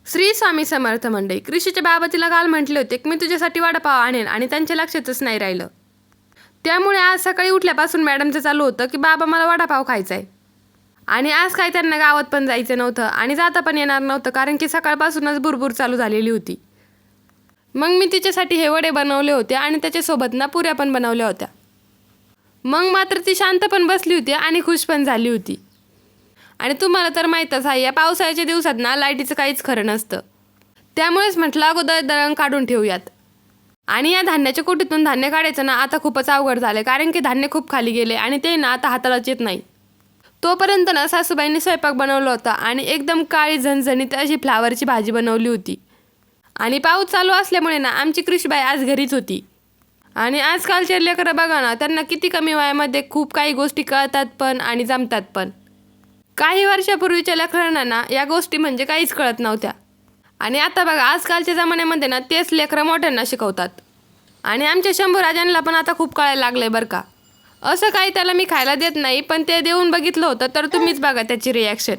श्री स्वामी समर्थ मंडळी. कृषीच्या बाबा तिला काल म्हटले होते की मी तुझ्यासाठी वडापाव आणेन आणि त्यांच्या लक्षातच नाही राहिलं. त्यामुळे आज सकाळी उठल्यापासून मॅडमचं चालू होतं की बाबा मला वडापाव खायचा आहे. आणि आज काय त्यांना गावात पण जायचं नव्हतं आणि जाता पण येणार नव्हतं, कारण की सकाळपासूनच बुरबुर चालू झालेली होती. मग मी तिच्यासाठी हे वडे बनवले होते आणि त्याच्यासोबत ना पुऱ्या पण बनवल्या होत्या. मग मात्र ती शांत पण बसली होती आणि खुश पण झाली होती. आणि तुम्हाला तर माहीतच आहे, या पावसाळ्याच्या दिवसात ना लाईटीचं काहीच खरं नसतं. त्यामुळेच म्हटलं अगोदर दळण काढून ठेवूयात. आणि या धान्याच्या कोठीतून धान्य काढायचं ना आता खूपच अवघड झालं, कारण की धान्य खूप खाली गेले आणि ते ना आता हातालाच येत नाही. तोपर्यंत ना सासूबाईंनी स्वयंपाक बनवला होता आणि एकदम काळी झणझणीत अशी फ्लावरची भाजी बनवली होती. आणि पाऊस चालू असल्यामुळे ना आमची कृषीबाई आज घरीच होती. आणि आजकालचे लेकरं बघा ना, त्यांना किती कमी वयामध्ये खूप काही गोष्टी कळतात पण आणि जमतात पण. काही वर्षापूर्वीच्या लेकरांना ना या गोष्टी म्हणजे काहीच कळत नव्हत्या. आणि आता बघा आजकालच्या जमान्यामध्ये ना तेच लेकरं मोठ्यांना शिकवतात. आणि आमच्या शंभूराजांना पण आता खूप कळायला लागलंय बरं का. असं काही त्याला मी खायला देत नाही, पण ते देऊन बघितलं होतं, तर तुम्हीच बघा त्याची रिॲक्शन.